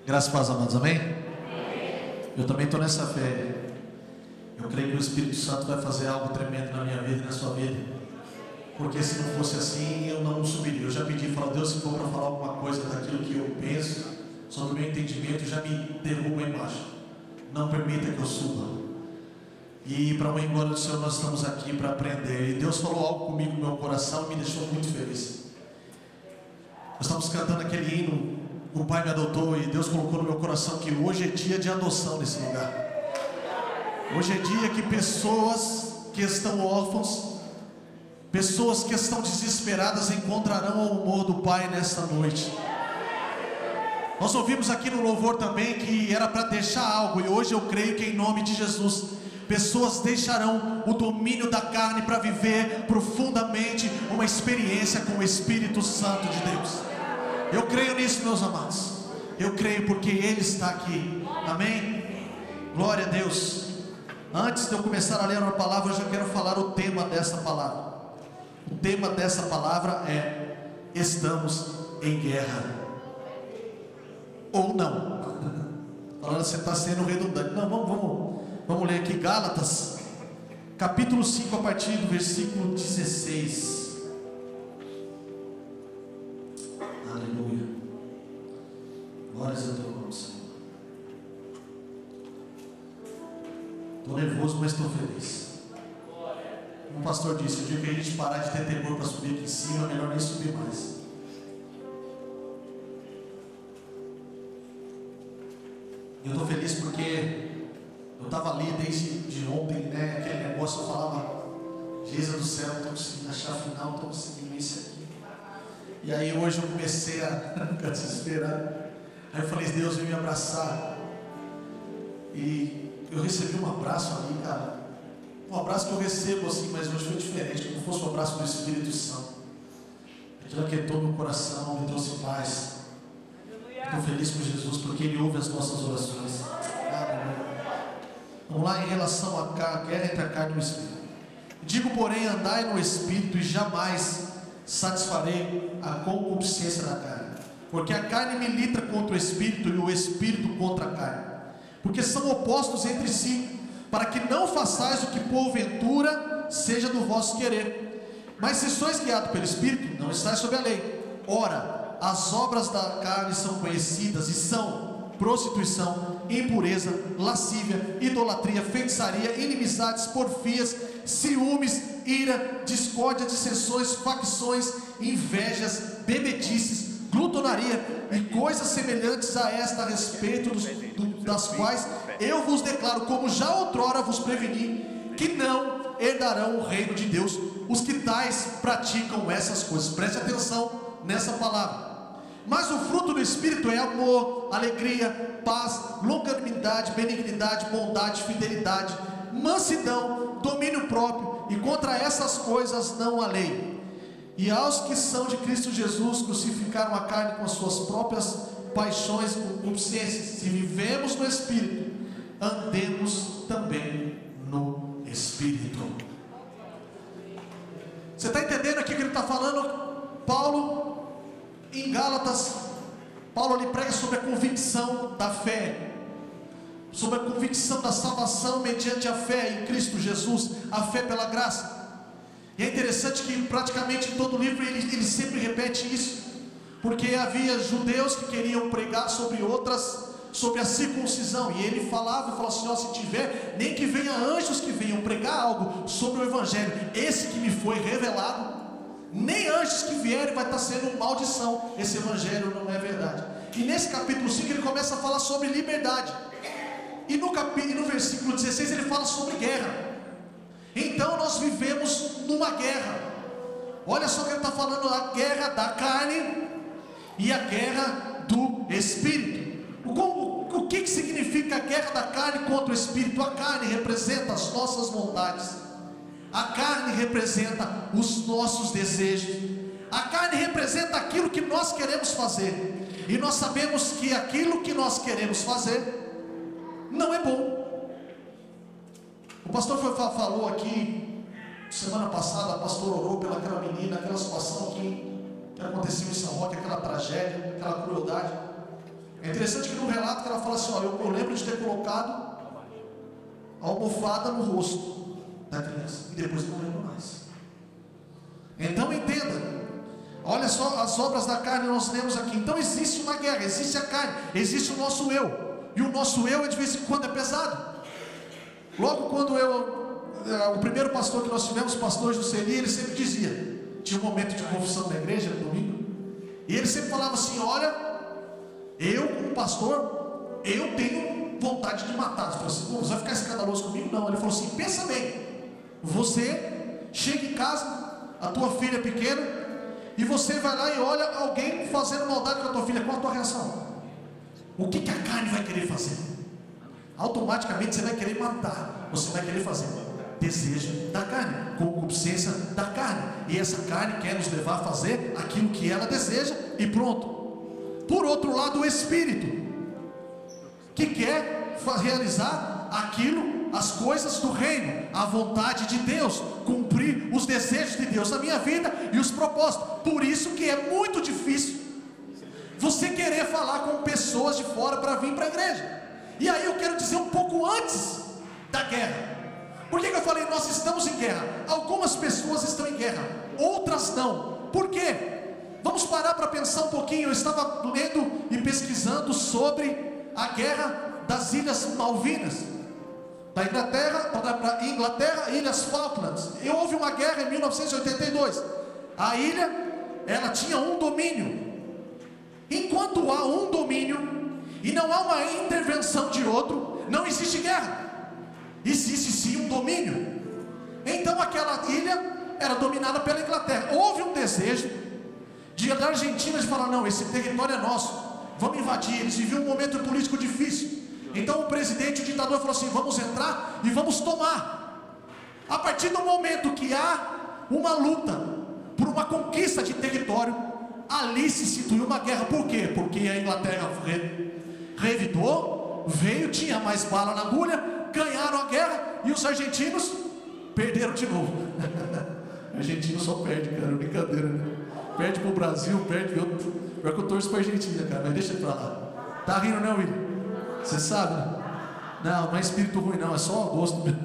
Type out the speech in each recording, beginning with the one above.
Graças a Deus, amados, amém? Eu também estou nessa fé. Eu creio que o Espírito Santo vai fazer algo tremendo na minha vida e na sua vida. Porque se não fosse assim, eu não subiria. Eu já pedi, falo, Deus, se for para falar alguma coisa daquilo que eu penso, sobre o meu entendimento, já me derruba embaixo. Não permita que eu suba. E para uma glória do Senhor, nós estamos aqui para aprender. E Deus falou algo comigo no meu coração e me deixou muito feliz. Nós estamos cantando aquele hino, o Pai me adotou, e Deus colocou no meu coração que hoje é dia de adoção nesse lugar. Hoje é dia que pessoas que estão órfãos, pessoas que estão desesperadas, encontrarão o amor do Pai nesta noite. Nós ouvimos aqui no louvor também que era para deixar algo, e hoje eu creio que em nome de Jesus, pessoas deixarão o domínio da carne para viver profundamente uma experiência com o Espírito Santo de Deus. Eu creio nisso, meus amados. Eu creio porque Ele está aqui. Amém? Glória a Deus. Antes de eu começar a ler a palavra, eu já quero falar o tema dessa palavra. O tema dessa palavra é: estamos em guerra. Ou não. Falando, você está sendo redundante. Não, vamos ler aqui Gálatas, capítulo 5, a partir do versículo 16. Aleluia. Glórias a teu nome, Senhor. Estou nervoso, mas estou feliz. Um pastor disse: o dia que a gente parar de ter temor para subir aqui em cima, é melhor nem subir mais. Eu estou feliz porque eu estava ali desde ontem, né? Aquele negócio, eu falava: Jesus do céu, estou conseguindo achar a final, estou conseguindo isso aqui. E aí hoje eu comecei a ficar desesperado. Aí eu falei: Deus, vem me abraçar. E eu recebi um abraço ali, cara. Um abraço que eu recebo assim, mas hoje foi diferente. Como fosse o abraço do Espírito Santo. Aquilo aquietou meu coração, me trouxe paz. Estou feliz com Jesus porque Ele ouve as nossas orações. Vamos lá, em relação à guerra entre a carne e o Espírito. Digo, porém, andai no Espírito e jamais satisfarei a concupiscência da carne. Porque a carne milita contra o Espírito e o Espírito contra a carne. Porque são opostos entre si, para que não façais o que porventura seja do vosso querer. Mas se sois guiados pelo Espírito, não estáis sob a lei. Ora, as obras da carne são conhecidas e são prostituição, impureza, lascívia, idolatria, feitiçaria, inimizades, porfias, ciúmes, ira, discórdia, dissensões, facções, invejas, bebedices, glutonaria e coisas semelhantes a esta, a respeito das quais eu vos declaro, como já outrora vos preveni, que não herdarão o reino de Deus os que tais praticam essas coisas. Preste atenção nessa palavra. Mas o fruto do Espírito é amor, alegria, paz, longanimidade, benignidade, bondade, fidelidade, mansidão, domínio próprio, e contra essas coisas não há lei. E aos que são de Cristo Jesus crucificaram a carne com as suas próprias paixões e concupiscências. Se vivemos no Espírito, andemos também no Espírito. Você está entendendo aqui o que ele está falando? Paulo, em Gálatas, Paulo ali prega sobre a convicção da fé, sobre a convicção da salvação mediante a fé em Cristo Jesus, a fé pela graça. E é interessante que praticamente em todo o livro ele sempre repete isso, porque havia judeus que queriam pregar sobre a circuncisão, e ele falava assim: ó, se tiver, nem que venha anjos que venham pregar algo sobre o Evangelho, esse que me foi revelado, nem anjos que vierem vai estar sendo maldição, esse Evangelho não é verdade. E nesse capítulo 5 ele começa a falar sobre liberdade, e no versículo 16 ele fala sobre guerra. Então nós vivemos numa guerra. Olha só que ele está falando: a guerra da carne e a guerra do Espírito. O que significa a guerra da carne contra o Espírito? A carne representa as nossas vontades, a carne representa os nossos desejos, a carne representa aquilo que nós queremos fazer, e nós sabemos que aquilo que nós queremos fazer não é bom. O pastor falou aqui semana passada, o pastor orou pelaquela menina, aquela situação que aconteceu em São Roque, aquela tragédia, aquela crueldade. É interessante que no relato que ela fala assim, ó, eu lembro de ter colocado a almofada no rosto da criança, e depois não lembro mais. Então entenda, olha só as obras da carne nós lemos aqui. Então existe uma guerra, existe a carne, existe o nosso eu, e o nosso eu de vez em quando é pesado. Logo quando o primeiro pastor que nós tivemos, o pastor Juscelino, ele sempre dizia, tinha um momento de confissão na igreja no domingo, e ele sempre falava assim, olha, eu como pastor, eu tenho vontade de matar. Ele falou assim, você vai ficar escandaloso comigo? Não. Ele falou assim, pensa bem, você chega em casa, a tua filha é pequena, e você vai lá e olha alguém fazendo maldade com a tua filha, qual a tua reação? O que a carne vai querer fazer? Automaticamente você vai querer matar, você vai querer fazer desejo da carne, concupiscência da carne, e essa carne quer nos levar a fazer aquilo que ela deseja, e pronto. Por outro lado, o Espírito, que quer realizar aquilo, as coisas do reino, a vontade de Deus, cumprir os desejos de Deus na minha vida e os propósitos. Por isso que é muito difícil você querer falar com pessoas de fora para vir para a igreja. E aí eu quero dizer um pouco antes da guerra. Por que eu falei nós estamos em guerra? Algumas pessoas estão em guerra, outras não. Por quê? Vamos parar para pensar um pouquinho. Eu estava lendo e pesquisando sobre a guerra das Ilhas Malvinas, da Inglaterra para Inglaterra, Ilhas Falklands. E houve uma guerra em 1982. A ilha, ela tinha um domínio. Enquanto há um domínio e não há uma intervenção de outro, não existe guerra. Existe sim um domínio. Então aquela ilha era dominada pela Inglaterra. Houve um desejo da Argentina de falar, não, esse território é nosso, vamos invadir. Eles viviam um momento político difícil. Então o presidente, o ditador, falou assim, vamos entrar e vamos tomar. A partir do momento que há uma luta por uma conquista de território, ali se instituiu uma guerra. Por quê? Porque a Inglaterra revidou, veio, tinha mais bala na agulha, ganharam a guerra, e os argentinos perderam de novo. Argentino só perde, cara, brincadeira, né? Perde pro Brasil, perde outro. Pior que eu torço pra Argentina, cara, mas deixa pra lá. Tá rindo, né, William? Você sabe, né? Não é espírito ruim não, é só gosto mesmo.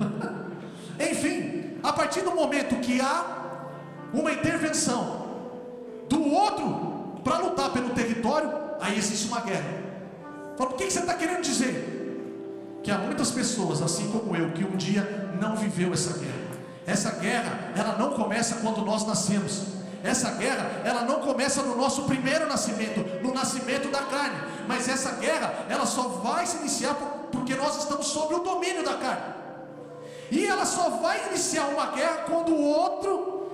Enfim, a partir do momento que há uma intervenção do outro para lutar pelo território, aí existe uma guerra. Fala, o que você está querendo dizer? Que há muitas pessoas, assim como eu, que um dia não viveu essa guerra. Essa guerra, ela não começa quando nós nascemos. Essa guerra, ela não começa no nosso primeiro nascimento, no nascimento da carne. Mas essa guerra, ela só vai se iniciar porque nós estamos sob o domínio da carne. E ela só vai iniciar uma guerra quando o outro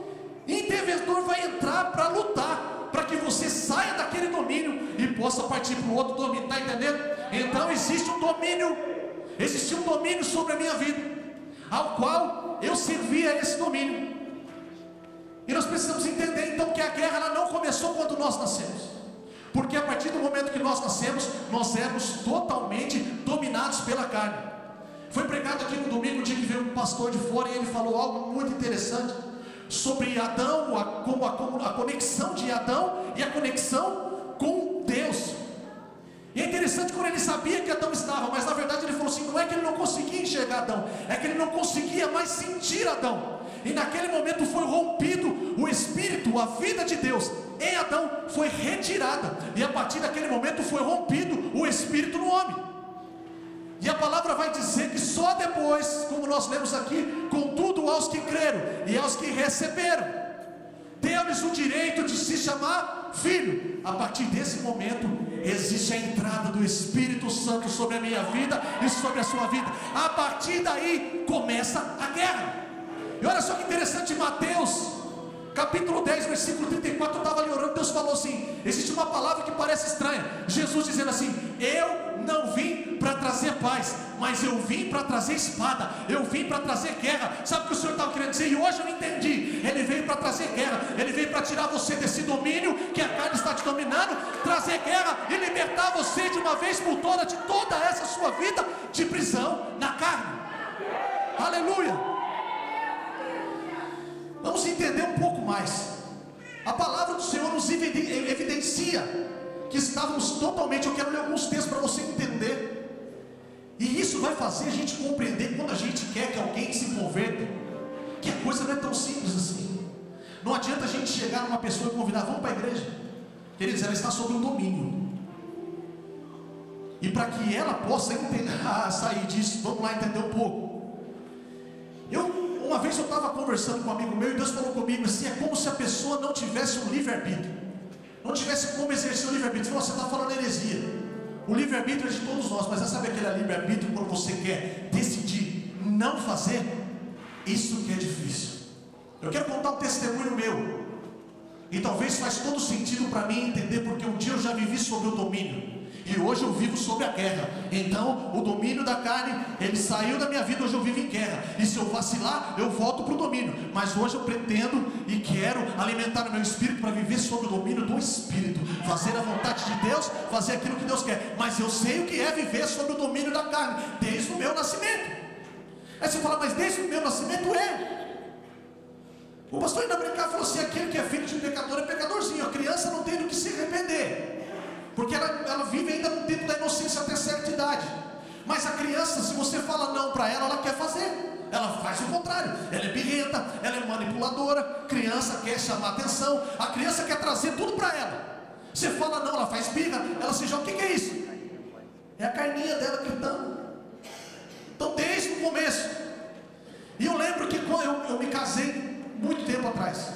interventor vai entrar para lutar, para que você saia daquele domínio e possa partir para o outro domínio. Está entendendo? Então existe um domínio sobre a minha vida, ao qual eu servia esse domínio. E nós precisamos entender então que a guerra, ela não começou quando nós nascemos, porque a partir do momento que nós nascemos, nós éramos totalmente dominados pela carne. Foi pregado aqui no domingo, um dia que veio um pastor de fora, e ele falou algo muito interessante sobre Adão, a conexão de Adão e a conexão com Deus. E é interessante quando ele sabia que Adão estava, mas na verdade ele falou assim, não é que ele não conseguia enxergar Adão, é que ele não conseguia mais sentir Adão. E naquele momento foi rompido o Espírito, a vida de Deus em Adão foi retirada, e a partir daquele momento foi rompido o Espírito no homem. E a palavra vai dizer que só depois, como nós lemos aqui, contudo aos que creram e aos que receberam, deu-lhes o direito de se chamar filho. A partir desse momento existe a entrada do Espírito Santo sobre a minha vida e sobre a sua vida. A partir daí começa a guerra. E olha só que interessante, Mateus capítulo 10, versículo 34, eu estava ali orando, Deus falou assim, existe uma palavra que parece estranha, Jesus dizendo assim, eu não vim para trazer paz, mas eu vim para trazer espada, eu vim para trazer guerra. Sabe o que o Senhor estava querendo dizer? E hoje eu entendi, Ele veio para trazer guerra, Ele veio para tirar você desse domínio que a carne está te dominando, trazer guerra e libertar você de uma vez por toda, de toda essa sua vida de prisão na carne. Aleluia. Vamos entender um pouco mais. A palavra do Senhor nos evidencia que estávamos totalmente, eu quero ler alguns textos para você entender. E isso vai fazer a gente compreender quando a gente quer que alguém se converta, que a coisa não é tão simples assim. Não adianta a gente chegar numa pessoa e convidar, vamos para a igreja. Queridos, ela está sob um domínio. E para que ela possa sair disso, vamos lá entender um pouco. Uma vez eu estava conversando com um amigo meu e Deus falou comigo assim: é como se a pessoa não tivesse um livre-arbítrio, não tivesse como exercer o livre-arbítrio. Você está falando heresia. O livre-arbítrio é de todos nós, mas sabe aquele livre-arbítrio quando você quer decidir não fazer? Isso que é difícil. Eu quero contar um testemunho meu, e talvez faz todo sentido para mim entender, porque um dia eu já vivi sob o domínio, e hoje eu vivo sob a guerra. Então o domínio da carne, ele saiu da minha vida, hoje eu vivo em guerra. E se eu vacilar, eu volto para o domínio. Mas hoje eu pretendo e quero alimentar o meu espírito para viver sob o domínio do Espírito, fazer a vontade de Deus, fazer aquilo que Deus quer. Mas eu sei o que é viver sob o domínio da carne, desde o meu nascimento. Aí você fala, mas desde o meu nascimento o pastor ainda brincava e falou assim: aquele que é filho de um pecador é pecadorzinho. A criança não tem do que se arrepender, porque ela vive ainda no tempo da inocência até certa idade. Mas a criança, se você fala não para ela, ela quer fazer. Ela faz o contrário. Ela é birrenta, ela é manipuladora. Criança quer chamar atenção. A criança quer trazer tudo para ela. Você fala não, ela faz birra, ela se joga. O que é isso? É a carninha dela gritando. Então desde o começo. E eu lembro que quando eu me casei muito tempo atrás.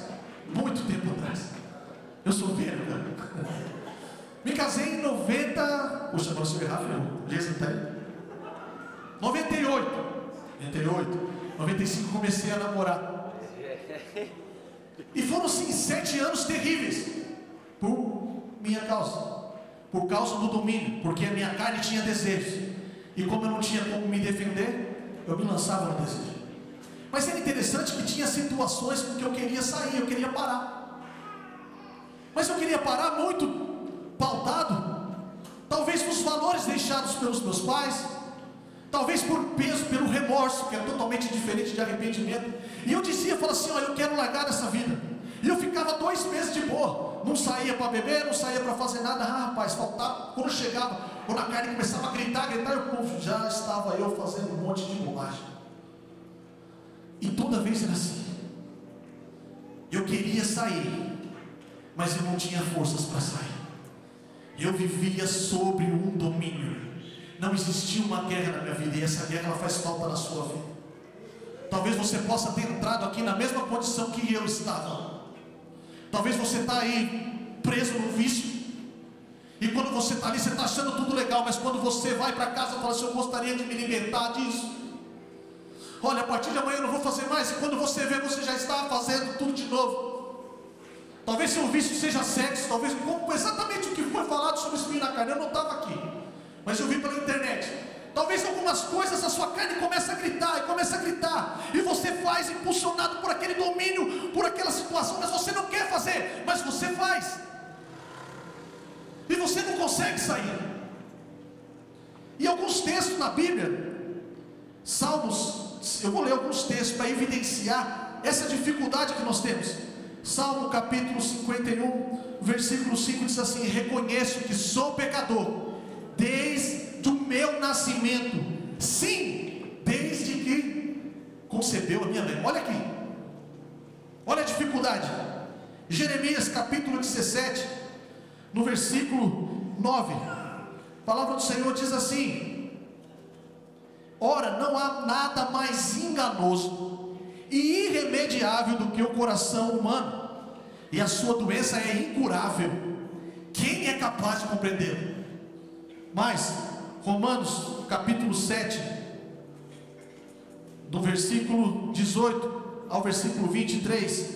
Eu sou velho, cara. Me casei em 90. Puxa, agora se eu errar, meu. Jason tá aí? 98. 95 comecei a namorar. E foram sim 7 anos terríveis. Por minha causa. Por causa do domínio. Porque a minha carne tinha desejos. E como eu não tinha como me defender, eu me lançava no desejo. Mas era interessante que tinha situações com que eu queria sair, eu queria parar. Mas eu queria parar muito pautado, talvez nos valores deixados pelos meus pais, talvez por peso, pelo remorso, que é totalmente diferente de arrependimento. E eu dizia, falava assim: olha, eu quero largar dessa vida. E eu ficava 2 meses de boa, não saía para beber, não saía para fazer nada. Rapaz, faltava, quando chegava, quando a carne começava a gritar, já estava eu fazendo um monte de bobagem. E toda vez era assim. Eu queria sair, mas eu não tinha forças para sair. Eu vivia sobre um domínio. Não existia uma guerra na minha vida, e essa guerra ela faz falta na sua vida. Talvez você possa ter entrado aqui na mesma condição que eu estava. Talvez você está aí preso no vício. E quando você está ali, você está achando tudo legal, mas quando você vai para casa, fala assim: eu gostaria de me libertar disso. Olha, a partir de amanhã eu não vou fazer mais. E quando você vê, você já está fazendo tudo de novo. Talvez seu vício seja sexo. Talvez exatamente o que foi falado sobre espinho na carne. Eu não estava aqui, mas eu vi pela internet. Talvez algumas coisas a sua carne comece a gritar. E começa a gritar. E você faz impulsionado por aquele domínio, por aquela situação. Mas você não quer fazer, mas você faz. E você não consegue sair. E alguns textos na Bíblia, Salmos, eu vou ler alguns textos para evidenciar essa dificuldade que nós temos. Salmo capítulo 51, versículo 5 diz assim: reconheço que sou pecador desde o meu nascimento, sim, desde que concebeu a minha mãe. Olha aqui, olha a dificuldade. Jeremias capítulo 17, no versículo 9, a palavra do Senhor diz assim: ora, não há nada mais enganoso e irremediável do que o coração humano, e a sua doença é incurável. Quem é capaz de compreendê-lo? Mas, Romanos capítulo 7, do versículo 18 ao versículo 23,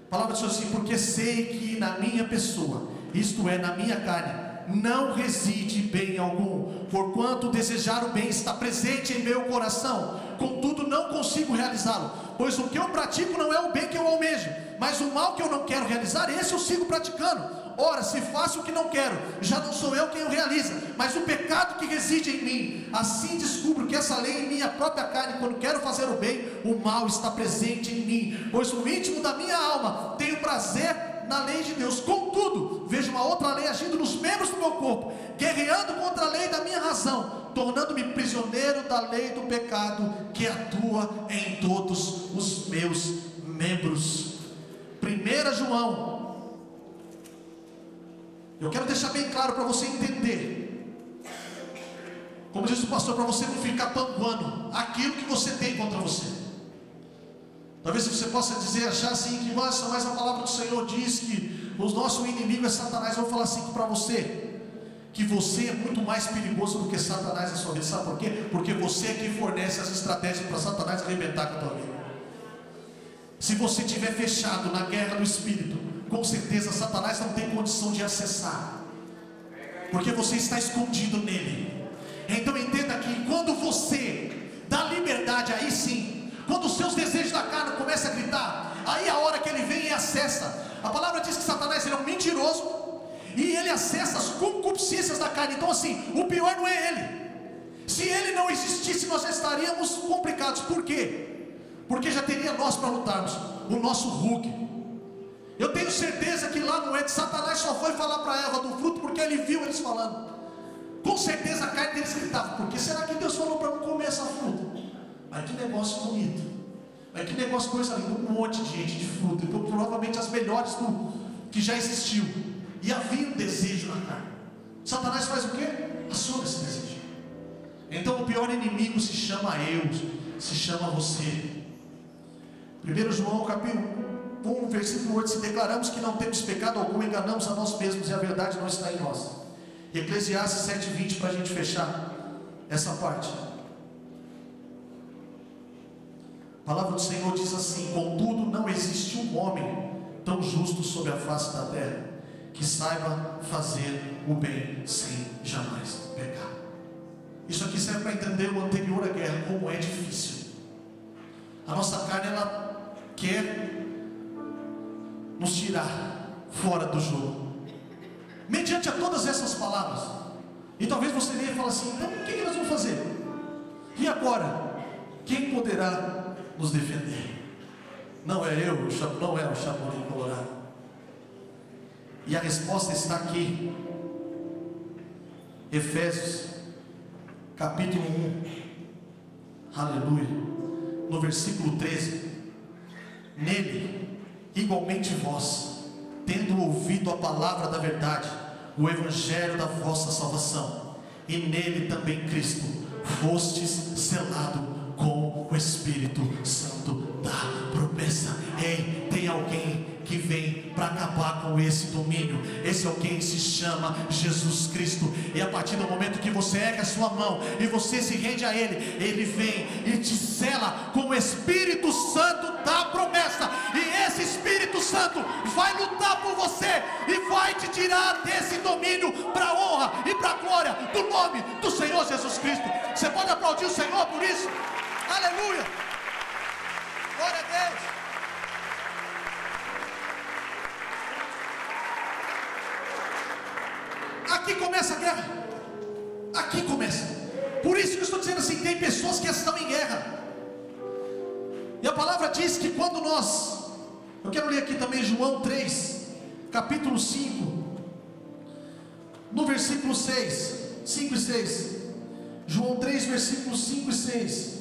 a palavra diz assim: porque sei que na minha pessoa, isto é, na minha carne, não reside bem algum, porquanto desejar o bem está presente em meu coração, contudo não consigo realizá-lo, pois o que eu pratico não é o bem que eu almejo, mas o mal que eu não quero realizar, esse eu sigo praticando. Ora, se faço o que não quero, já não sou eu quem o realiza, mas o pecado que reside em mim. Assim descubro que essa lei em minha própria carne, quando quero fazer o bem, o mal está presente em mim, pois no íntimo da minha alma tenho prazer na lei de Deus. Contudo, vejo uma outra lei agindo nos membros do meu corpo, guerreando contra a lei da minha razão, tornando-me prisioneiro da lei do pecado que atua em todos os meus membros. 1 João, eu quero deixar bem claro para você entender, como diz o pastor, para você não ficar panguando aquilo que você tem contra você. Talvez você possa dizer, achar assim, que nossa, mas a palavra do Senhor diz que o nosso inimigo é Satanás. Eu vou falar assim para você, que você é muito mais perigoso do que Satanás na sua vida. Sabe por quê? Porque você é quem fornece as estratégias para Satanás arrebentar com a tua vida. Se você estiver fechado na guerra do Espírito, com certeza Satanás não tem condição de acessar, porque você está escondido nele. Então entenda que quando você dá liberdade, aí sim, quando os seus desejos da carne começam a gritar, aí é a hora que ele vem e acessa. A palavra diz que Satanás ele é um mentiroso, e ele acessa as concupiscências da carne. Então assim, o pior não é ele. Se ele não existisse, nós já estaríamos complicados. Por quê? Porque já teria nós para lutarmos, o nosso Hulk. Eu tenho certeza que lá no Éden, Satanás só foi falar para Eva do fruto porque ele viu eles falando. Com certeza a carne deles gritava, por que será que Deus falou para não comer essa fruta? Mas que negócio bonito, mas que negócio, coisa linda, um monte de gente de fruta, então, provavelmente as melhores que já existiu. E havia um desejo na carne. Satanás faz o quê? Assume esse desejo. Então o pior inimigo se chama eu, se chama você. 1 João capítulo 1, versículo 8, se declaramos que não temos pecado algum, enganamos a nós mesmos e a verdade não está em nós. Eclesiastes 7:20, para a gente fechar essa parte. A palavra do Senhor diz assim: contudo não existe um homem tão justo sobre a face da terra, que saiba fazer o bem sem jamais pecar. Isso aqui serve para entender o anterior à guerra, como é difícil. A nossa carne, ela quer nos tirar fora do jogo, mediante a todas essas palavras. E talvez você venha e fale assim, então o que nós vamos fazer? E agora? Quem poderá nos defender? Não é eu, não é o Chapolin Colorado. E a resposta está aqui, Efésios capítulo 1, aleluia, no versículo 13. Nele, igualmente vós, tendo ouvido a palavra da verdade, o evangelho da vossa salvação, e nele também Cristo, fostes selado com o Espírito Santo da promessa. Ei, tem alguém que vem para acabar com esse domínio. Esse alguém se chama Jesus Cristo. E a partir do momento que você ergue a sua mão e você se rende a Ele, Ele vem e te sela com o Espírito Santo da promessa. E esse Espírito Santo vai lutar por você e vai te tirar desse domínio para a honra e para a glória do nome do Senhor Jesus Cristo. Você pode aplaudir o Senhor por isso? Aleluia! Glória a Deus! Aqui começa a guerra. Aqui começa. Por isso que eu estou dizendo assim, tem pessoas que estão em guerra. E a palavra diz que quando nós, eu quero ler aqui também João 3, capítulo 5, no versículo 6, 5 e 6. João 3, versículos 5 e 6.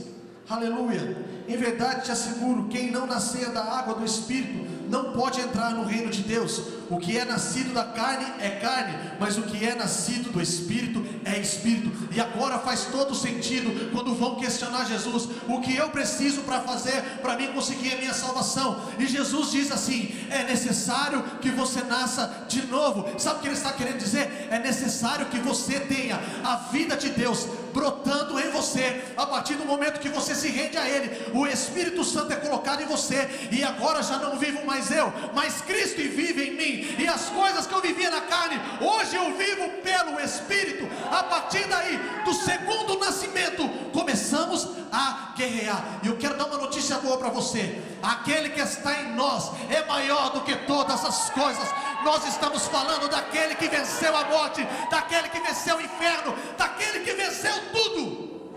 Aleluia. Em verdade te asseguro, quem não nascer da água do Espírito não pode entrar no reino de Deus. O que é nascido da carne é carne, mas o que é nascido do Espírito é Espírito. E agora faz todo sentido quando vão questionar Jesus, o que eu preciso para fazer, para mim conseguir a minha salvação. E Jesus diz assim, é necessário que você nasça de novo. Sabe o que ele está querendo dizer? É necessário que você tenha a vida de Deus brotando em você. A partir do momento que você se rende a Ele, o Espírito Santo é colocado em você. E agora já não vivo mais eu, mas Cristo vive em mim. E as coisas que eu vivia na carne, hoje eu vivo pelo Espírito. A partir daí, do segundo nascimento, começamos a guerrear. E eu quero dar uma notícia boa para você: aquele que está em nós é maior do que todas as coisas. Nós estamos falando daquele que venceu a morte, daquele que venceu o inferno, daquele que venceu tudo.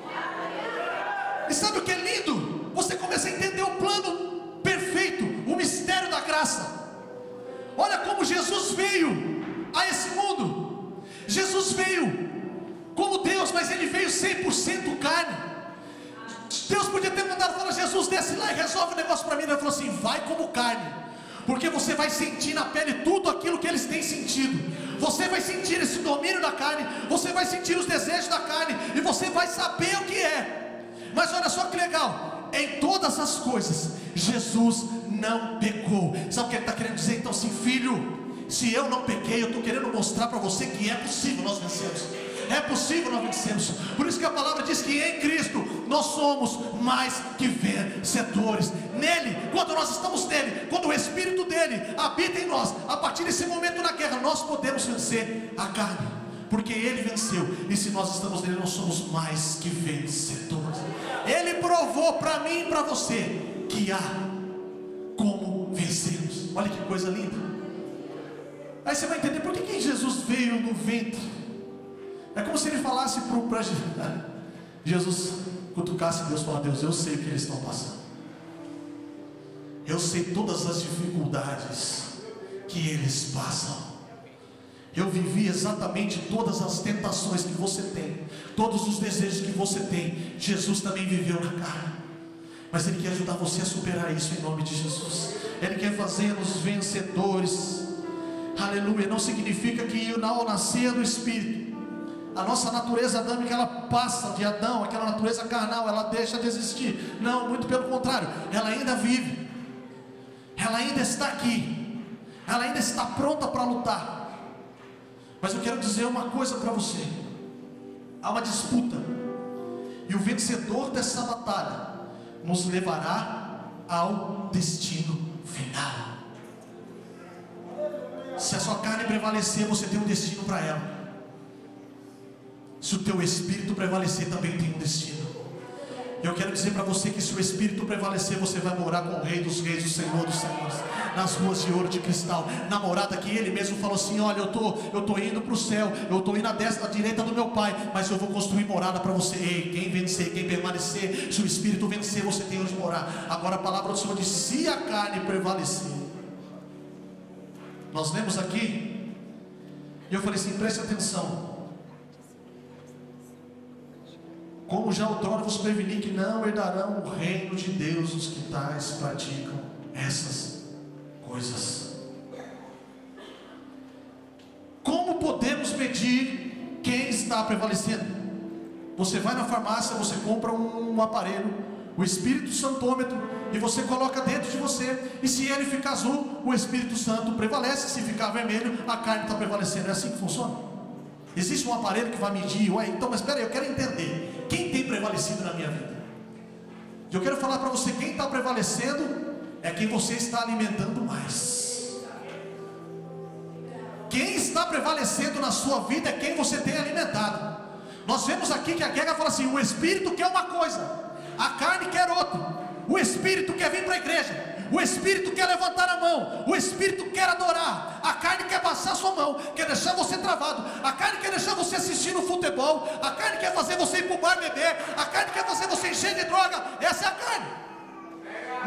E sabe o que é lindo? Você começa a entender o plano perfeito, o mistério da graça. Olha Jesus veio a esse mundo. Jesus veio como Deus, mas Ele veio 100% carne. Deus podia ter mandado falar: Jesus, desce lá e resolve o negócio para mim. Ele falou assim: vai como carne, porque você vai sentir na pele tudo aquilo que eles têm sentido. Você vai sentir esse domínio da carne, você vai sentir os desejos da carne, e você vai saber o que é. Mas olha só que legal, em todas as coisas Jesus não pecou. Sabe o que Ele está querendo dizer? Então assim: filho, se eu não pequei, eu estou querendo mostrar para você que é possível nós vencermos. É possível nós vencermos. Por isso que a palavra diz que em Cristo nós somos mais que vencedores. Nele, quando nós estamos nele, quando o Espírito dele habita em nós, a partir desse momento na guerra, nós podemos vencer a carne, porque Ele venceu. E se nós estamos nele, nós somos mais que vencedores. Ele provou para mim e para você que há como vencermos. Olha que coisa linda. Aí você vai entender por que Jesus veio no ventre. É como se Ele falasse para Jesus, cutucasse Deus e falasse: Deus, eu sei o que eles estão passando, eu sei todas as dificuldades que eles passam, eu vivi exatamente todas as tentações que você tem, todos os desejos que você tem. Jesus também viveu na carne, mas Ele quer ajudar você a superar isso em nome de Jesus. Ele quer fazer-nos vencedores. Aleluia. Não significa que ao nascer do Espírito, a nossa natureza adâmica ela passa de Adão, aquela natureza carnal, ela deixa de existir. Não, muito pelo contrário, ela ainda vive, ela ainda está aqui, ela ainda está pronta para lutar. Mas eu quero dizer uma coisa para você: há uma disputa, e o vencedor dessa batalha nos levará ao destino final. Se a sua carne prevalecer, você tem um destino para ela. Se o teu espírito prevalecer, também tem um destino. Eu quero dizer para você que se o espírito prevalecer, você vai morar com o Rei dos Reis, o Senhor dos Senhores, nas ruas de ouro de cristal, na morada que Ele mesmo falou assim: olha, eu tô indo para o céu, eu estou indo à destra, à direita do meu Pai, mas eu vou construir morada para você. Ei, quem vencer, quem permanecer, se o espírito vencer, você tem onde morar. Agora a palavra do Senhor diz: se a carne prevalecer. Nós lemos aqui, e eu falei assim: preste atenção. Como já outrora vos preveni que não herdarão o reino de Deus os que tais praticam essas coisas. Como podemos medir quem está prevalecendo? Você vai na farmácia, você compra um aparelho, o Espírito Santômetro, e você coloca dentro de você, e se ele ficar azul, o Espírito Santo prevalece. Se ficar vermelho, a carne está prevalecendo. É assim que funciona? Existe um aparelho que vai medir. Ué, então, mas espera aí, eu quero entender quem tem prevalecido na minha vida. Eu quero falar para você: quem está prevalecendo é quem você está alimentando mais. Quem está prevalecendo na sua vida é quem você tem alimentado. Nós vemos aqui que a guerra fala assim: o Espírito quer uma coisa, a carne quer outra. O Espírito quer vir para a igreja, o Espírito quer levantar a mão, o Espírito quer adorar, a carne quer passar a sua mão, quer deixar você travado, a carne quer deixar você assistindo futebol, a carne quer fazer você ir para o bar beber, a carne quer fazer você encher de droga. Essa é a carne.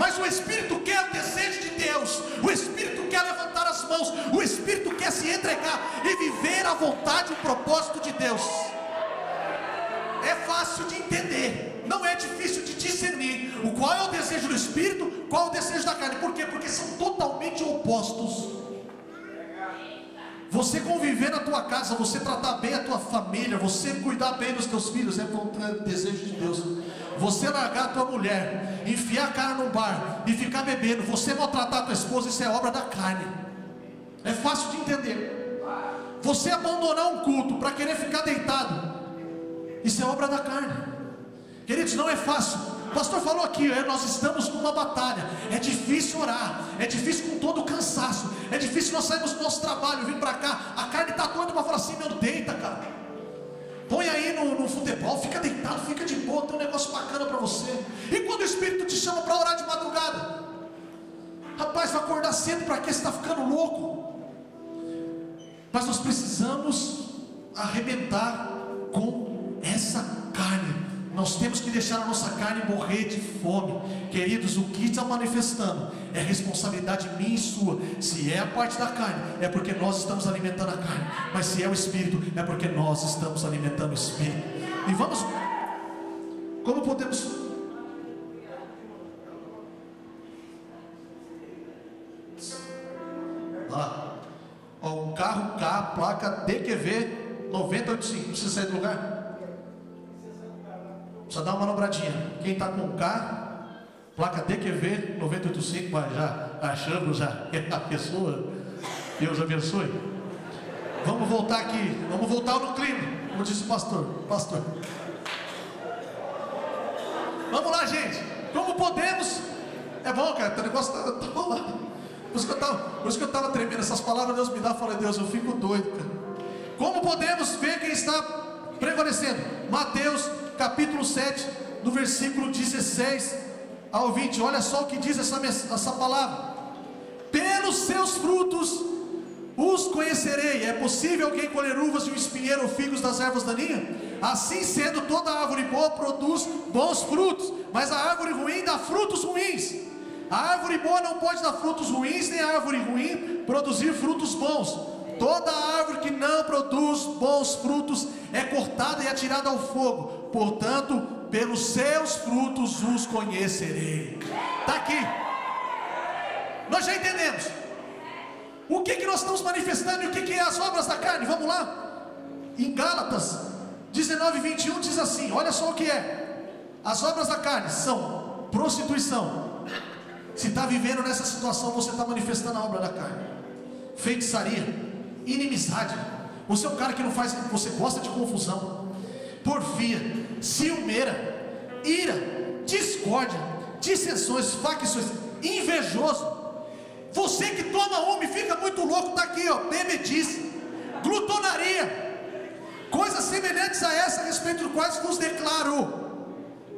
Mas o Espírito quer o desejo de Deus, o Espírito quer levantar as mãos, o Espírito quer se entregar e viver a vontade e o propósito de Deus. É fácil de entender, não é difícil de discernir o qual é o desejo do Espírito, qual é o desejo da carne. Por quê? Porque são totalmente opostos. Você conviver na tua casa, você tratar bem a tua família, você cuidar bem dos teus filhos, é o desejo de Deus. Você largar a tua mulher, enfiar a cara num bar e ficar bebendo, você maltratar a tua esposa, isso é obra da carne. É fácil de entender. Você abandonar um culto para querer ficar deitado, isso é obra da carne. Queridos, não é fácil. O pastor falou aqui, nós estamos numa batalha. É difícil orar, é difícil com todo o cansaço, é difícil nós sairmos do nosso trabalho, vir para cá, a carne está doida para falar assim: meu, deita, cara, põe aí no futebol, fica deitado, fica de boa, tem um negócio bacana para você. E quando o Espírito te chama para orar de madrugada, rapaz, vai acordar cedo para quê? Você está ficando louco. Mas nós precisamos arrebentar com essa carne Nós temos que deixar a nossa carne morrer de fome. Queridos, o que está manifestando é responsabilidade minha e sua. Se é a parte da carne, é porque nós estamos alimentando a carne. Mas se é o Espírito, é porque nós estamos alimentando o Espírito. E vamos, como podemos... Um carro K, placa DQV 985. Precisa sair do lugar? Precisa dar uma manobradinha. Quem está com K, placa DQV 985, vai já achando já a pessoa. Deus abençoe. Vamos voltar aqui. Vamos voltar no clima, como disse o pastor. Vamos lá, gente. Como podemos? É bom, cara. O negócio tá bom lá. Por isso que eu estava tremendo. Essas palavras Deus me dá. Eu falei, Deus, eu fico doido, cara. Como podemos ver quem está prevalecendo? Mateus capítulo 7, no versículo 16 ao 20. Olha só o que diz essa palavra: pelos seus frutos os conhecerei. É possível alguém colher uvas de um espinheiro ou figos das ervas daninhas? Assim sendo, toda árvore boa produz bons frutos, mas a árvore ruim dá frutos ruins. A árvore boa não pode dar frutos ruins, nem a árvore ruim produzir frutos bons. Toda árvore que não produz bons frutos é cortada e atirada ao fogo. Portanto, pelos seus frutos os conhecerei. Está aqui. Nós já entendemos o que nós estamos manifestando e o que é as obras da carne. Vamos lá. Em Gálatas 19:21 diz assim, olha só o que é. As obras da carne são prostituição. Se está vivendo nessa situação, você está manifestando a obra da carne. Feitiçaria, inimizade. Você é um cara que não faz, você gosta de confusão. Porfia, ciumeira, ira, discórdia, dissensões, facções, invejoso. Você que toma uma e fica muito louco, está aqui, ó, bebedice, glutonaria, coisas semelhantes a essa, a respeito do quais vos declaro.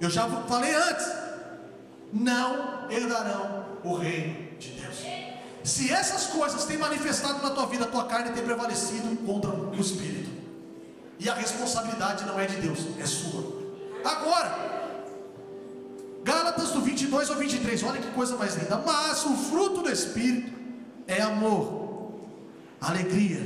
Eu já falei antes, não herdarão o reino de Deus. Se essas coisas têm manifestado na tua vida, a tua carne tem prevalecido contra o Espírito, e a responsabilidade não é de Deus, é sua. Agora, Gálatas do 22 ao 23, olha que coisa mais linda. Mas o fruto do Espírito é amor, alegria,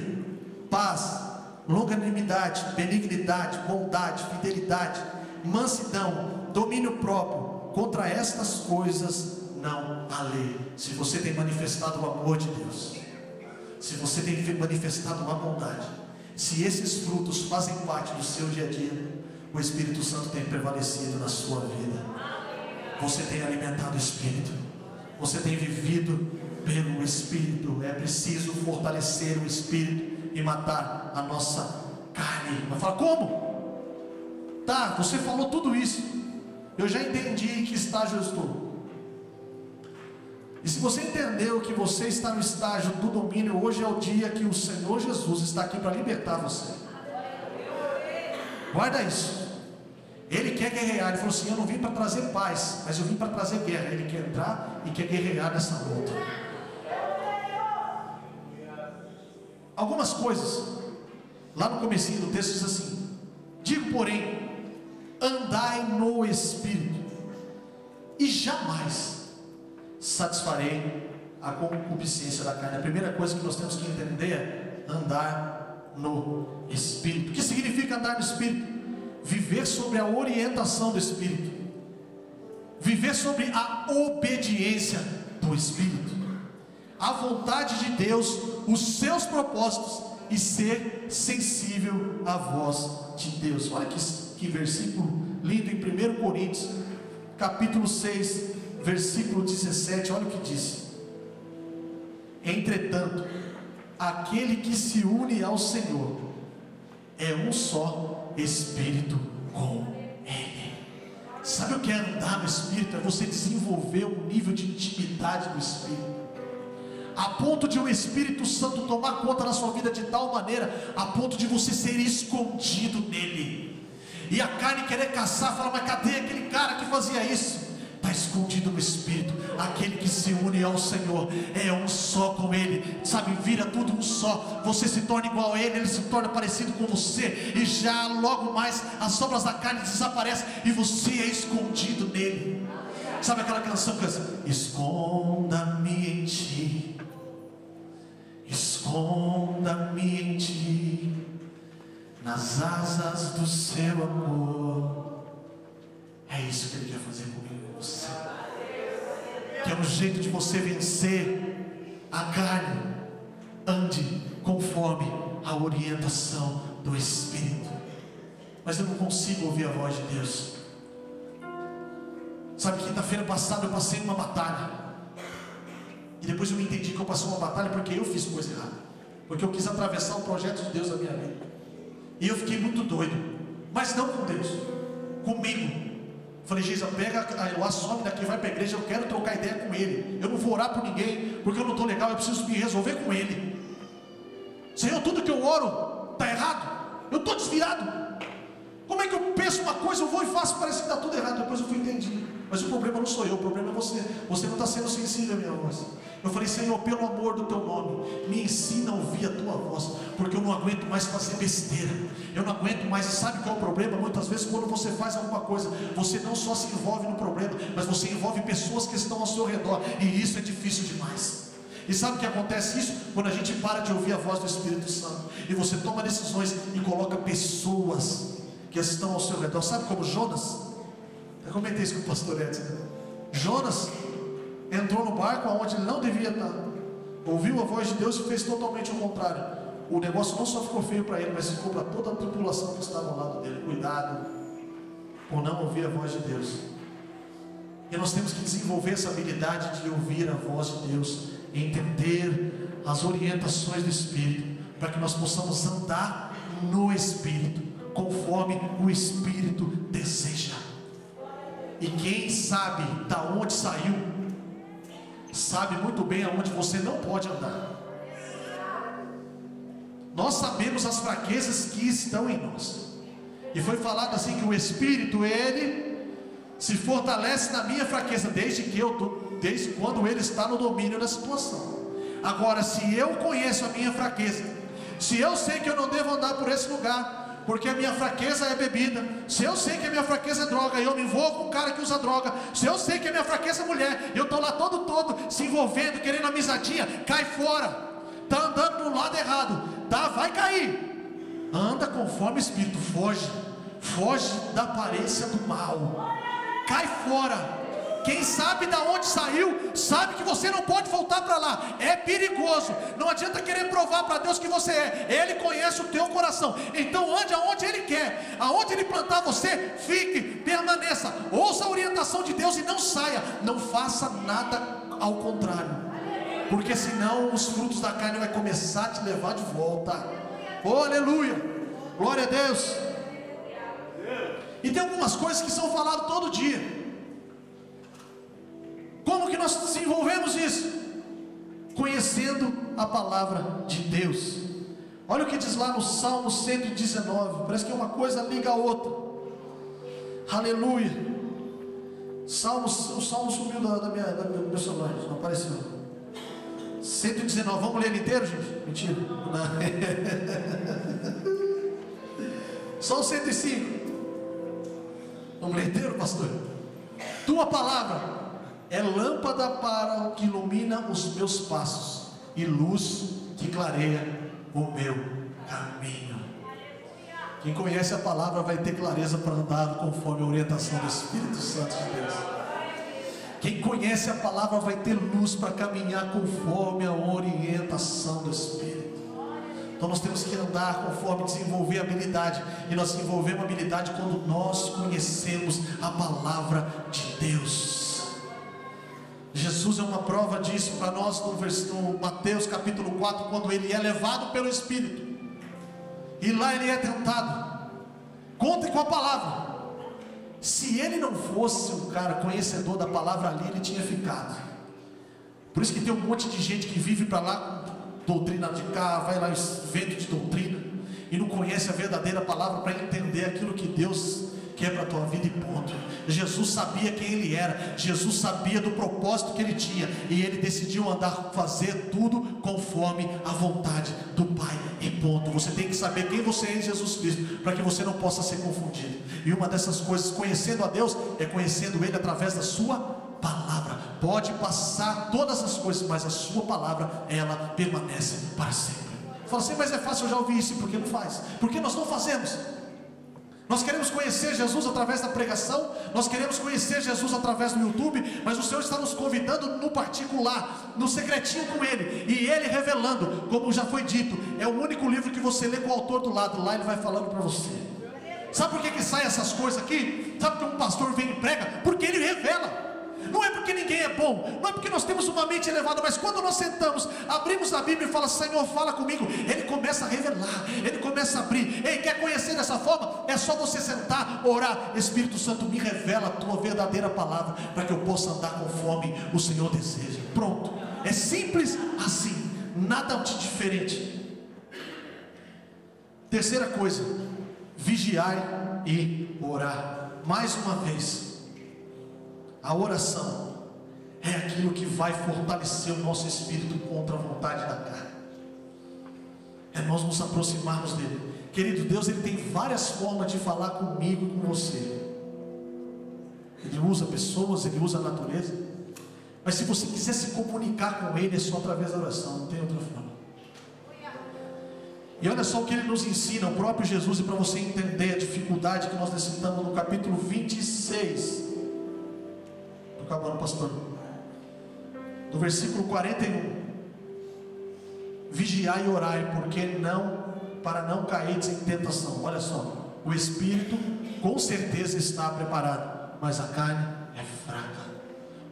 paz, longanimidade, benignidade, bondade, fidelidade, mansidão, domínio próprio. Contra estas coisas não há lei. Se você tem manifestado o amor de Deus, se você tem manifestado a bondade, se esses frutos fazem parte do seu dia a dia, o Espírito Santo tem prevalecido na sua vida. Você tem alimentado o Espírito, você tem vivido pelo Espírito. É preciso fortalecer o Espírito e matar a nossa carne. Vai falar, como? Tá, você falou tudo isso, eu já entendi em que estágio eu estou. E se você entendeu que você está no estágio do domínio, hoje é o dia que o Senhor Jesus está aqui para libertar você. Guarda isso. Ele quer guerrear. Ele falou assim, eu não vim para trazer paz, mas eu vim para trazer guerra. Ele quer entrar e quer guerrear nessa luta. Algumas coisas lá no comecinho do texto diz assim: digo porém, andai no Espírito, e jamais satisfarei a concupiscência da carne. A primeira coisa que nós temos que entender é andar no Espírito. O que significa andar no Espírito? Viver sobre a orientação do Espírito, viver sobre a obediência do Espírito, a vontade de Deus, os seus propósitos, e ser sensível à voz de Deus. Olha que versículo lindo em 1 Coríntios capítulo 6 versículo 17, olha o que diz: entretanto, aquele que se une ao Senhor é um só Espírito com Ele. Sabe o que é andar no Espírito? É você desenvolver um nível de intimidade no Espírito, a ponto de o Espírito Santo tomar conta da sua vida de tal maneira, a ponto de você ser escondido nele, e a carne querer caçar, falar, mas cadê aquele cara que fazia isso? Está escondido no Espírito. Aquele que se une ao Senhor é um só com Ele, sabe, vira tudo um só. Você se torna igual a Ele, Ele se torna parecido com você, e já logo mais as obras da carne desaparecem e você é escondido nele. Sabe aquela canção que diz: esconda-me em Ti, esconda-me em Ti, nas asas do Seu amor. É isso que Ele quer fazer comigo e com você. Que é um jeito de você vencer a carne. Ande conforme a orientação do Espírito. Mas eu não consigo ouvir a voz de Deus. Sabe, quinta-feira passada eu passei uma batalha, e depois eu me entendi que eu passei uma batalha porque eu fiz coisa errada, porque eu quis atravessar o projeto de Deus na minha vida, e eu fiquei muito doido. Mas não com Deus, comigo. Falei: Geisa, pega o some daqui, vai para a igreja, eu quero trocar ideia com ele. Eu não vou orar por ninguém, porque eu não estou legal, eu preciso me resolver com ele. Senhor, tudo que eu oro está errado, eu estou desvirado. Como é que eu penso uma coisa, eu vou e faço, parece que está tudo errado. Depois eu fui entendido. Mas o problema não sou eu, o problema é você. Você não está sendo sensível à minha voz. Eu falei: Senhor, pelo amor do Teu nome, me ensina a ouvir a Tua voz, porque eu não aguento mais fazer besteira. Eu não aguento mais. Sabe qual é o problema? Muitas vezes quando você faz alguma coisa, você não só se envolve no problema, mas você envolve pessoas que estão ao seu redor, e isso é difícil demais. E sabe o que acontece isso? Quando a gente para de ouvir a voz do Espírito Santo, e você toma decisões e coloca pessoas que estão ao seu redor. Sabe como Jonas? Eu comentei isso com o pastor Edson. Jonas entrou no barco onde ele não devia estar, ouviu a voz de Deus e fez totalmente o contrário. O negócio não só ficou feio para ele, mas ficou para toda a tripulação que estava ao lado dele. Cuidado por não ouvir a voz de Deus. E nós temos que desenvolver essa habilidade de ouvir a voz de Deus, entender as orientações do Espírito, para que nós possamos andar no Espírito, conforme o Espírito deseja. E quem sabe da onde saiu, sabe muito bem aonde você não pode andar. Nós sabemos as fraquezas que estão em nós, e foi falado assim que o Espírito, ele se fortalece na minha fraqueza, desde quando ele está no domínio da situação. Agora, se eu conheço a minha fraqueza, se eu sei que eu não devo andar por esse lugar, porque a minha fraqueza é bebida, se eu sei que a minha fraqueza é droga, e eu me envolvo com um cara que usa droga, se eu sei que a minha fraqueza é mulher, eu estou lá todo se envolvendo, querendo amizadinha, cai fora. Está andando no lado errado, tá? Vai cair. Anda conforme o Espírito, foge da aparência do mal, cai fora. Quem sabe da onde saiu, sabe que você não pode voltar para lá. É perigoso. Não adianta querer provar para Deus que você é. Ele conhece o teu coração. Então ande aonde Ele quer. Aonde Ele plantar você, fique, permaneça. Ouça a orientação de Deus e não saia. Não faça nada ao contrário, porque senão os frutos da carne vai começar a te levar de volta. Oh, aleluia, glória a Deus. E tem algumas coisas que são faladas todo dia. Como que nós desenvolvemos isso? Conhecendo a palavra de Deus. Olha o que diz lá no Salmo 119. Parece que uma coisa liga a outra. Aleluia. O Salmo sumiu do meu celular, não apareceu. 119, vamos ler ele inteiro, gente? Mentira. Só o 105. Vamos ler inteiro, pastor? Tua palavra é lâmpada para o que ilumina os meus passos, e luz que clareia o meu caminho. Quem conhece a palavra vai ter clareza para andar conforme a orientação do Espírito Santo de Deus. Quem conhece a palavra vai ter luz para caminhar conforme a orientação do Espírito. Então nós temos que andar conforme, desenvolver habilidade. E nós desenvolvemos habilidade quando nós conhecemos a palavra de Deus. Jesus é uma prova disso para nós no Mateus capítulo 4, quando ele é levado pelo Espírito, e lá ele é tentado. Conte com a palavra. Se ele não fosse um cara conhecedor da palavra ali, ele tinha ficado. Por isso que tem um monte de gente que vive para lá com doutrina de cá, vai lá vento de doutrina, e não conhece a verdadeira palavra para entender aquilo que Deus que é para a tua vida e ponto. Jesus sabia quem Ele era, Jesus sabia do propósito que Ele tinha, e Ele decidiu andar, fazer tudo conforme a vontade do Pai e ponto. Você tem que saber quem você é em Jesus Cristo, para que você não possa ser confundido. E uma dessas coisas, conhecendo a Deus, é conhecendo Ele através da sua palavra. Pode passar todas as coisas, mas a sua palavra, ela permanece para sempre. Fala assim, mas é fácil, eu já ouvi isso. Por que não faz? Porque nós não fazemos. Nós queremos conhecer Jesus através da pregação, nós queremos conhecer Jesus através do YouTube, mas o Senhor está nos convidando no particular, no secretinho com Ele, e Ele revelando, como já foi dito, é o único livro que você lê com o autor do lado, lá Ele vai falando para você. Sabe por que saem essas coisas aqui? Sabe por que um pastor vem e prega? Porque ele revela. Não é porque ninguém é bom, não é porque nós temos uma mente elevada, mas quando nós sentamos, abrimos a Bíblia e fala, Senhor, fala comigo, Ele começa a revelar, Ele começa a abrir. Ei, quer conhecer dessa forma? É só você sentar, orar. Espírito Santo, me revela a tua verdadeira palavra, para que eu possa andar conforme o Senhor deseja. Pronto, é simples assim, nada de diferente. Terceira coisa, vigiar e orar. Mais uma vez, a oração é aquilo que vai fortalecer o nosso espírito contra a vontade da carne. É nós nos aproximarmos dele. Querido, Deus, Ele tem várias formas de falar comigo e com você. Ele usa pessoas, Ele usa a natureza. Mas se você quiser se comunicar com Ele, é só através da oração, não tem outra forma. E olha só o que Ele nos ensina, o próprio Jesus, e para você entender a dificuldade que nós necessitamos, no capítulo 26. Acabando, pastor. Do versículo 41. Vigiai e orai, para não cairdes em tentação. Olha só, o espírito com certeza está preparado, mas a carne é fraca.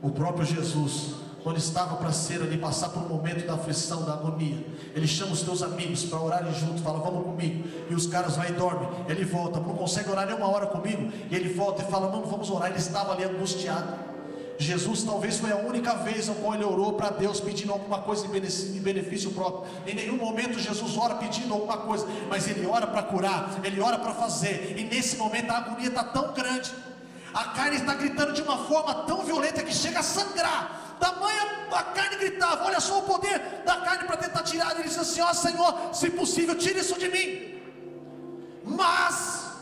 O próprio Jesus, quando estava para ser ali, passar por um momento da aflição, da agonia, Ele chama os teus amigos para orarem juntos, fala, vamos comigo, e os caras vai e dormem. Ele volta, não consegue orar nem uma hora comigo, e ele volta e fala, não, vamos orar. Ele estava ali angustiado. Jesus talvez foi a única vez ao qual ele orou para Deus pedindo alguma coisa em benefício próprio. Em nenhum momento Jesus ora pedindo alguma coisa, mas ele ora para curar, ele ora para fazer. E nesse momento a agonia está tão grande, a carne está gritando de uma forma tão violenta que chega a sangrar. Tamanha a carne gritava, olha só o poder da carne para tentar tirar. Ele disse assim, ó Senhor, se possível tire isso de mim, mas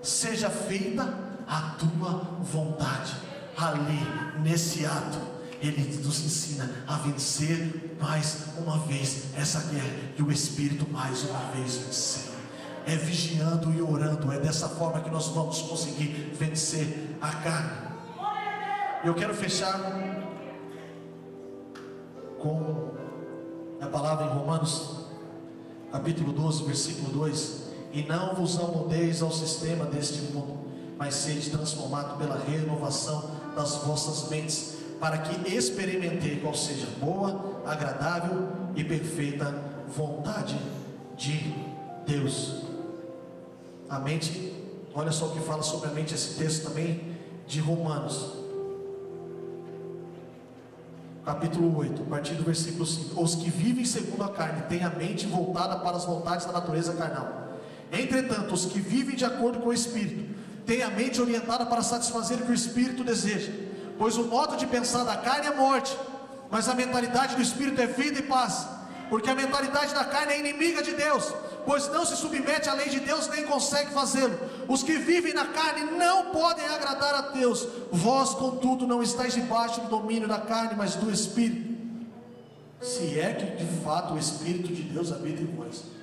seja feita a tua vontade. Ali, nesse ato, Ele nos ensina a vencer mais uma vez essa guerra, e o Espírito mais uma vez venceu. É vigiando e orando, é dessa forma que nós vamos conseguir vencer a carne. Eu quero fechar com a palavra em Romanos, capítulo 12, versículo 2: E não vos amoldeis ao sistema deste mundo, mas sede transformado pela renovação das vossas mentes, para que experimentei qual seja boa, agradável e perfeita vontade de Deus. A mente, olha só o que fala sobre a mente esse texto também de Romanos, capítulo 8, a partir do versículo 5. Os que vivem segundo a carne têm a mente voltada para as vontades da natureza carnal. Entretanto, os que vivem de acordo com o Espírito têm a mente orientada para satisfazer o que o Espírito deseja. Pois o modo de pensar da carne é morte, mas a mentalidade do Espírito é vida e paz. Porque a mentalidade da carne é inimiga de Deus, pois não se submete à lei de Deus, nem consegue fazê-lo. Os que vivem na carne não podem agradar a Deus. Vós, contudo, não estáis debaixo do domínio da carne, mas do Espírito, se é que de fato o Espírito de Deus habita em vós.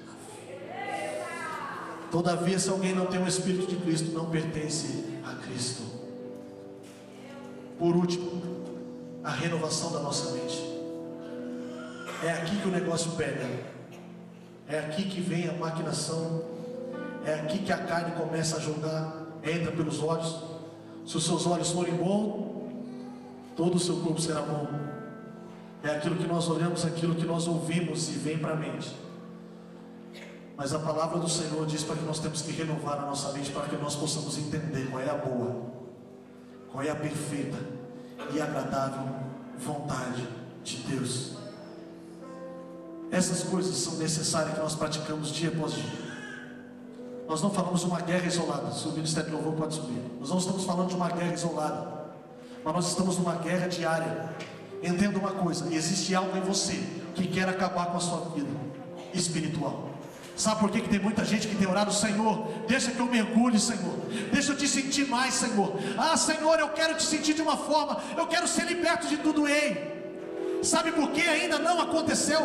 Todavia, se alguém não tem o Espírito de Cristo, não pertence a Cristo. Por último, a renovação da nossa mente. É aqui que o negócio pega. É aqui que vem a maquinação. É aqui que a carne começa a jogar. Entra pelos olhos. Se os seus olhos forem bons, todo o seu corpo será bom. É aquilo que nós olhamos, aquilo que nós ouvimos e vem para a mente. Mas a palavra do Senhor diz para que nós temos que renovar a nossa mente, para que nós possamos entender qual é a boa, qual é a perfeita e agradável vontade de Deus. Essas coisas são necessárias que nós praticamos dia após dia. Nós não falamos de uma guerra isolada. Se o ministério de louvor pode subir. Nós não estamos falando de uma guerra isolada, mas nós estamos numa guerra diária. Entenda uma coisa: existe algo em você que quer acabar com a sua vida espiritual. Sabe por que tem muita gente que tem orado? Senhor, deixa que eu mergulhe, Senhor, deixa eu te sentir mais, Senhor. Ah, Senhor, eu quero te sentir de uma forma, eu quero ser liberto de tudo. Ei, sabe por que ainda não aconteceu?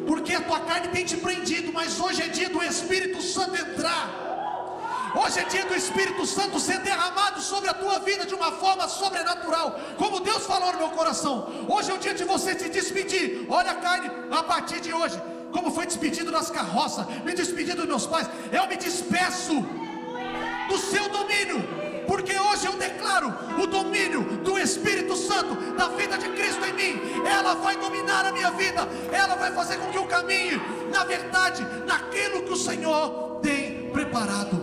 Porque a tua carne tem te prendido. Mas hoje é dia do Espírito Santo entrar. Hoje é dia do Espírito Santo ser derramado sobre a tua vida de uma forma sobrenatural, como Deus falou no meu coração. Hoje é o dia de você se despedir. Olha, carne, a partir de hoje, como foi despedido nas carroças, me despedi dos meus pais, eu me despeço do seu domínio, porque hoje eu declaro o domínio do Espírito Santo, da vida de Cristo em mim. Ela vai dominar a minha vida, ela vai fazer com que eu caminhe na verdade, naquilo que o Senhor tem preparado